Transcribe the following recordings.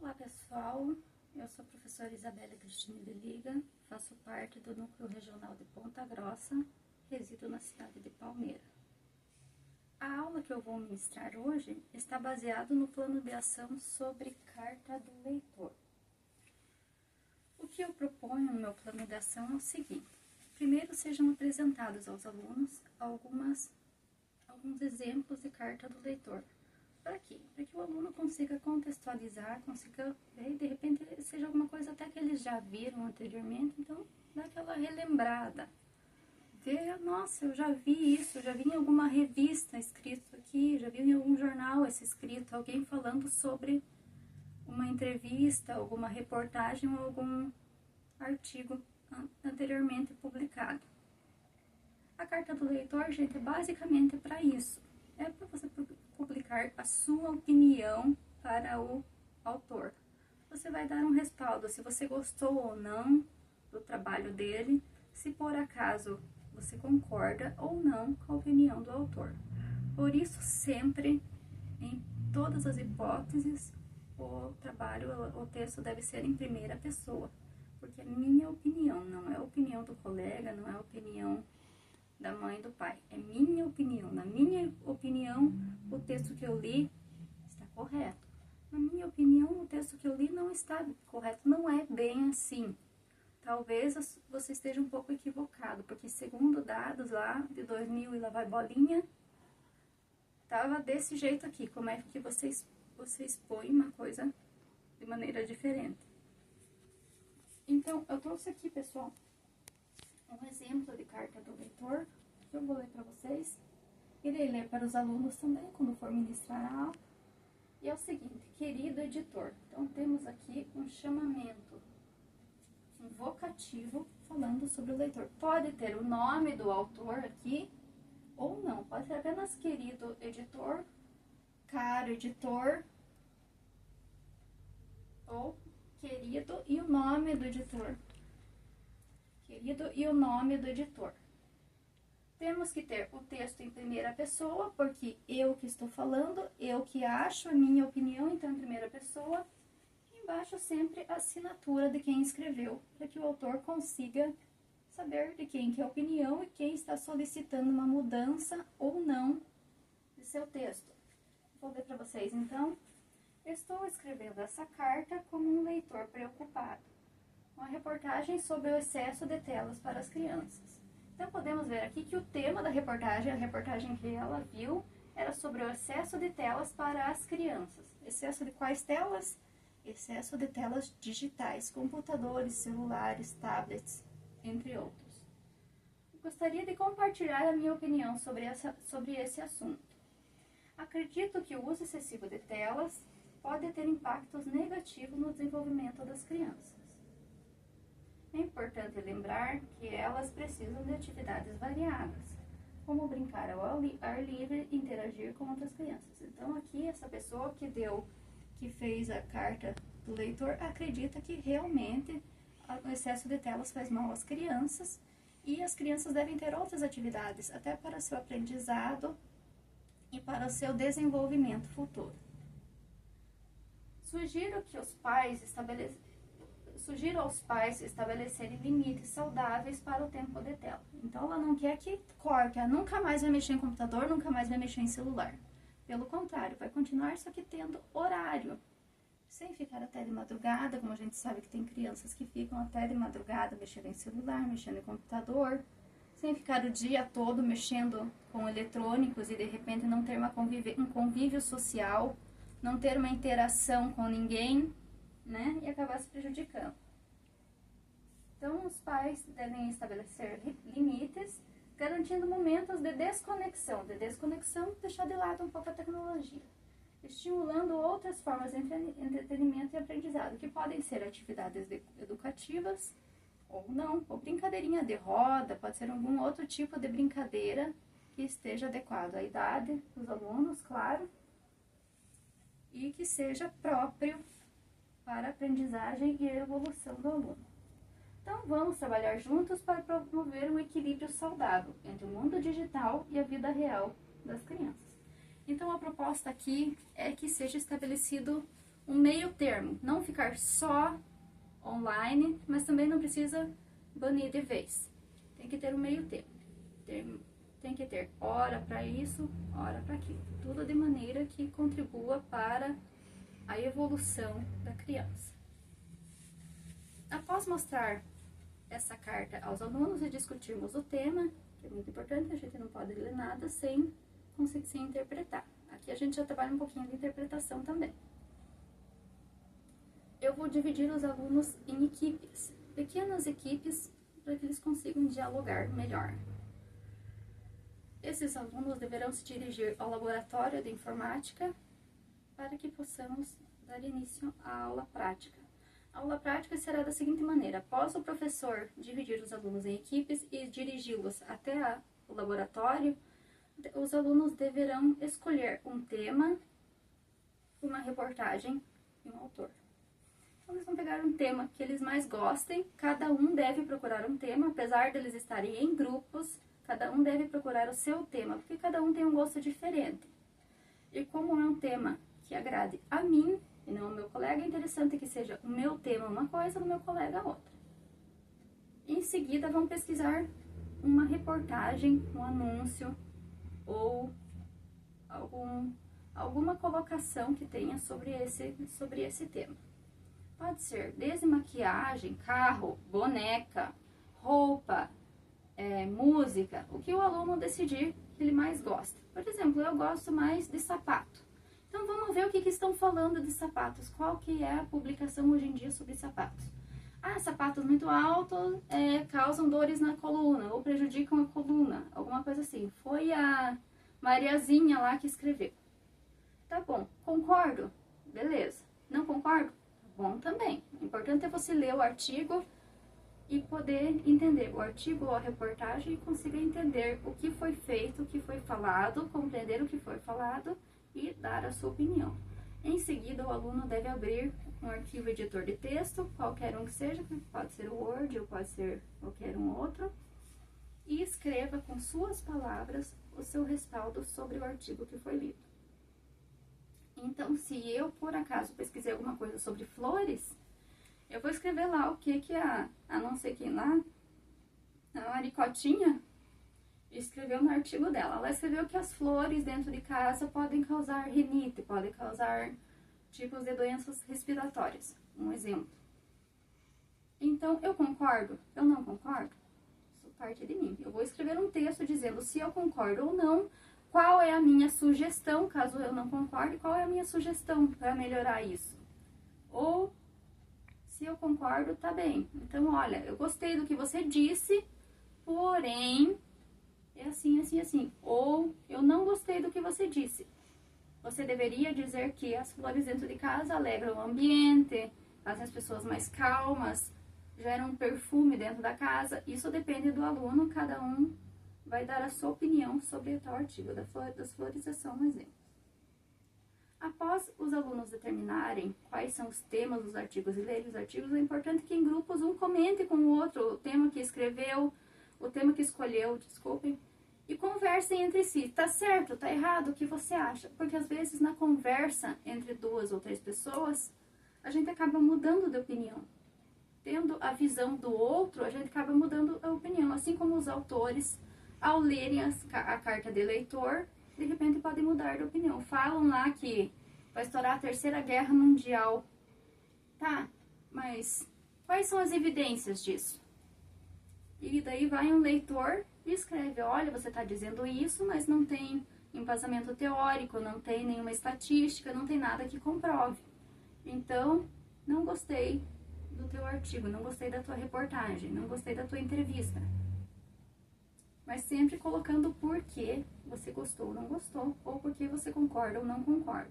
Olá pessoal, eu sou a professora Isabela Cristina de Liga, faço parte do Núcleo Regional de Ponta Grossa, resido na cidade de Palmeira. A aula que eu vou ministrar hoje está baseada no plano de ação sobre carta do leitor. O que eu proponho no meu plano de ação é o seguinte: primeiro sejam apresentados aos alunos alguns exemplos de carta do leitor. Para quê? Para que o aluno consiga contextualizar, consiga ver, de repente seja alguma coisa até que eles já viram anteriormente, então dá aquela relembrada. Ver, nossa, eu já vi isso, eu já vi em alguma revista escrito aqui, já vi em algum jornal esse escrito, alguém falando sobre uma entrevista, alguma reportagem ou algum artigo anteriormente publicado. A carta do leitor, gente, é basicamente para isso. É para você publicar a sua opinião para o autor. Você vai dar um respaldo se você gostou ou não do trabalho dele, se por acaso você concorda ou não com a opinião do autor. Por isso, sempre, em todas as hipóteses, o texto deve ser em primeira pessoa, porque é minha opinião, não é a opinião do colega, não é a opinião da mãe e do pai. É minha opinião. Na minha opinião, o texto que eu li está correto. Na minha opinião, o texto que eu li não está correto. Não é bem assim. Talvez você esteja um pouco equivocado, porque segundo dados lá de 2000 e lá vai bolinha, estava desse jeito aqui. Como é que você expõe uma coisa de maneira diferente? Então, eu trouxe aqui, pessoal, um exemplo de carta do leitor, que eu vou ler para vocês. Irei ler para os alunos também, quando for ministrar a aula. E é o seguinte: querido editor. Então, temos aqui um chamamento, um vocativo, falando sobre o leitor. Pode ter o nome do autor aqui, ou não. Pode ser apenas querido editor, caro editor, ou querido e o nome do editor. Querido e o nome do editor. Temos que ter o texto em primeira pessoa, porque eu que estou falando, eu que acho, a minha opinião, então em primeira pessoa. E embaixo sempre a assinatura de quem escreveu, para que o autor consiga saber de quem que é a opinião e quem está solicitando uma mudança ou não de seu texto. Vou ler para vocês então. Estou escrevendo essa carta como um leitor preocupado. Uma reportagem sobre o excesso de telas para as crianças. Então, podemos ver aqui que o tema da reportagem, a reportagem que ela viu, era sobre o excesso de telas para as crianças. Excesso de quais telas? Excesso de telas digitais, computadores, celulares, tablets, entre outros. Gostaria de compartilhar a minha opinião sobre esse assunto. Acredito que o uso excessivo de telas pode ter impactos negativos no desenvolvimento das crianças. É importante lembrar que elas precisam de atividades variadas, como brincar ao ar livre e interagir com outras crianças. Então, aqui, essa pessoa que fez a carta do leitor acredita que realmente o excesso de telas faz mal às crianças e as crianças devem ter outras atividades, até para seu aprendizado e para o seu desenvolvimento futuro. Sugiro aos pais estabelecerem limites saudáveis para o tempo de tela. Então, ela não quer que corte, ela nunca mais vai mexer em computador, nunca mais vai mexer em celular. Pelo contrário, vai continuar só que tendo horário, sem ficar até de madrugada, como a gente sabe que tem crianças que ficam até de madrugada mexendo em celular, mexendo em computador, sem ficar o dia todo mexendo com eletrônicos e de repente não ter um convívio social, não ter uma interação com ninguém, né, e acabar se prejudicando. Então, os pais devem estabelecer limites, garantindo momentos de desconexão, deixar de lado um pouco a tecnologia, estimulando outras formas de entretenimento e aprendizado, que podem ser atividades educativas ou não, ou brincadeirinha de roda, pode ser algum outro tipo de brincadeira que esteja adequado à idade dos alunos, claro, e que seja próprio para a aprendizagem e a evolução do aluno. Então, vamos trabalhar juntos para promover um equilíbrio saudável entre o mundo digital e a vida real das crianças. Então, a proposta aqui é que seja estabelecido um meio termo, não ficar só online, mas também não precisa banir de vez. Tem que ter um meio termo. Tem que ter hora para isso, hora para aquilo. Tudo de maneira que contribua para a evolução da criança. Após mostrar essa carta aos alunos e discutirmos o tema, que é muito importante, a gente não pode ler nada sem conseguir interpretar. Aqui a gente já trabalha um pouquinho de interpretação também. Eu vou dividir os alunos em equipes, pequenas equipes, para que eles consigam dialogar melhor. Esses alunos deverão se dirigir ao laboratório de informática para que possamos dar início à aula prática. A aula prática será da seguinte maneira: após o professor dividir os alunos em equipes e dirigi-los até o laboratório, os alunos deverão escolher um tema, uma reportagem e um autor. Então, eles vão pegar um tema que eles mais gostem, cada um deve procurar um tema, apesar de eles estarem em grupos, cada um deve procurar o seu tema, porque cada um tem um gosto diferente. E como é um tema que agrade a mim e não ao meu colega, é interessante que seja o meu tema uma coisa, o meu colega outra. Em seguida, vão pesquisar uma reportagem, um anúncio ou alguma colocação que tenha sobre esse tema. Pode ser desde maquiagem, carro, boneca, roupa, música, o que o aluno decidir que ele mais gosta. Por exemplo, eu gosto mais de sapato. Então vamos ver o que estão falando de sapatos, qual que é a publicação hoje em dia sobre sapatos. Ah, sapatos muito altos causam dores na coluna ou prejudicam a coluna, alguma coisa assim. Foi a Mariazinha lá que escreveu. Tá bom, concordo? Beleza. Não concordo? Tá bom também. O importante é você ler o artigo e poder entender o artigo ou a reportagem e conseguir entender o que foi feito, o que foi falado, compreender o que foi falado e dar a sua opinião. Em seguida, o aluno deve abrir um arquivo editor de texto, qualquer um que seja, pode ser o Word ou pode ser qualquer um outro, e escreva com suas palavras o seu respaldo sobre o artigo que foi lido. Então, se eu, por acaso, pesquisei alguma coisa sobre flores, eu vou escrever lá o que a não sei quem lá, a Maricotinha, escreveu no artigo dela. Ela escreveu que as flores dentro de casa podem causar rinite, podem causar tipos de doenças respiratórias. Um exemplo. Então, eu concordo? Eu não concordo? Isso parte de mim. Eu vou escrever um texto dizendo se eu concordo ou não, qual é a minha sugestão, caso eu não concorde, qual é a minha sugestão para melhorar isso. Ou, se eu concordo, tá bem. Então, olha, eu gostei do que você disse, porém, é assim, assim, assim. Ou, eu não gostei do que você disse. Você deveria dizer que as flores dentro de casa alegram o ambiente, fazem as pessoas mais calmas, geram um perfume dentro da casa. Isso depende do aluno, cada um vai dar a sua opinião sobre tal artigo. Das flores é só um exemplo. Após os alunos determinarem quais são os temas dos artigos e lerem os artigos, é importante que em grupos um comente com o outro o tema que escreveu, o tema que escolheu, desculpem, e conversem entre si. Tá certo, tá errado, o que você acha? Porque às vezes na conversa entre 2 ou 3 pessoas, a gente acaba mudando de opinião. Tendo a visão do outro, a gente acaba mudando a opinião. Assim como os autores, ao lerem a carta de leitor, de repente podem mudar de opinião. Falam lá que vai estourar a Terceira Guerra Mundial. Tá, mas quais são as evidências disso? E daí vai um leitor e escreve, olha, você está dizendo isso, mas não tem embasamento teórico, não tem nenhuma estatística, não tem nada que comprove. Então, não gostei do teu artigo, não gostei da tua reportagem, não gostei da tua entrevista. Mas sempre colocando o porquê você gostou ou não gostou, ou porque você concorda ou não concorda.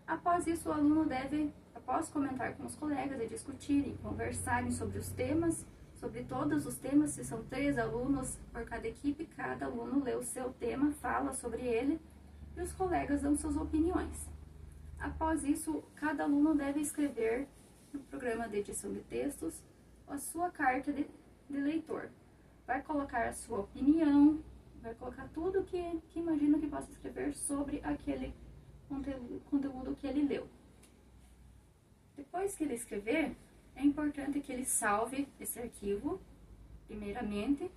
Após isso, o aluno deve, após comentar com os colegas e discutirem, conversarem sobre os temas, sobre todos os temas, se são 3 alunos por cada equipe, cada aluno lê o seu tema, fala sobre ele e os colegas dão suas opiniões. Após isso, cada aluno deve escrever no programa de edição de textos a sua carta de leitor. Vai colocar a sua opinião, vai colocar tudo que imagina que possa escrever sobre aquele conteúdo que ele leu. Depois que ele escrever, é importante que ele salve esse arquivo, primeiramente.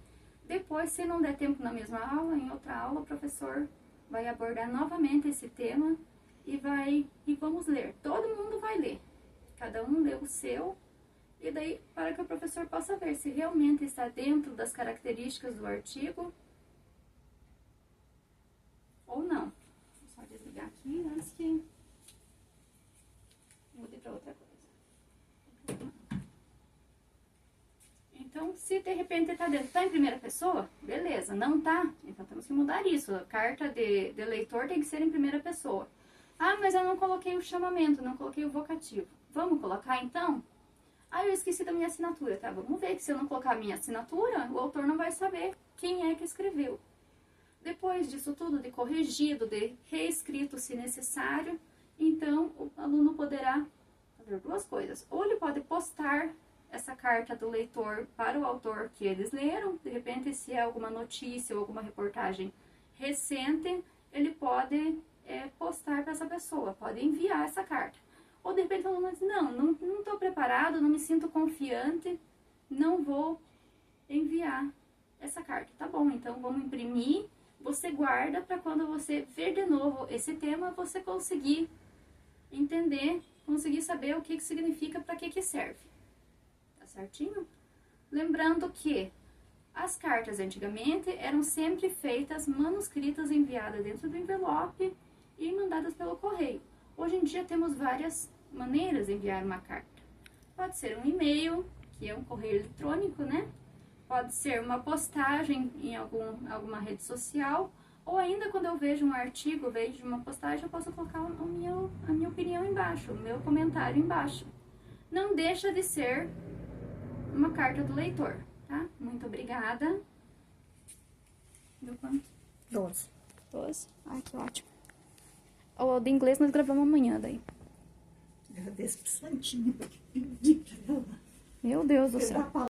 Depois, se não der tempo na mesma aula, em outra aula, o professor vai abordar novamente esse tema e vamos ler. Todo mundo vai ler. Cada um lê o seu, e daí para que o professor possa ver se realmente está dentro das características do artigo ou não. Vou só desligar aqui antes que mude para outra coisa. Então, se de repente está dentro, está em primeira pessoa, beleza, não está, então temos que mudar isso. A carta de leitor tem que ser em primeira pessoa. Ah, mas eu não coloquei o chamamento, não coloquei o vocativo. Vamos colocar então? Ah, eu esqueci da minha assinatura, tá? Vamos ver que se eu não colocar a minha assinatura, o autor não vai saber quem é que escreveu. Depois disso tudo, de corrigido, de reescrito se necessário, então o aluno poderá fazer duas coisas. Ou ele pode postar essa carta do leitor para o autor que eles leram, de repente se é alguma notícia ou alguma reportagem recente, ele pode postar para essa pessoa, pode enviar essa carta. Ou de repente o aluno diz, não estou preparado, não me sinto confiante, não vou enviar essa carta. Tá bom, então vamos imprimir, você guarda para quando você ver de novo esse tema, você conseguir entender, conseguir saber o que significa, para que serve. Tá certinho? Lembrando que as cartas antigamente eram sempre feitas manuscritas, enviadas dentro do envelope e mandadas pelo correio. Hoje em dia temos várias maneiras de enviar uma carta. Pode ser um e-mail, que é um correio eletrônico, né? Pode ser uma postagem em alguma rede social, ou ainda quando eu vejo um artigo, vejo uma postagem, eu posso colocar a minha opinião embaixo, o meu comentário embaixo. Não deixa de ser uma carta do leitor, tá? Muito obrigada. Deu quanto? 12. 12? Ai, que ótimo. O de inglês nós gravamos amanhã daí. Agradeço pro Santinho, porque pedi pra ela. Meu Deus do céu.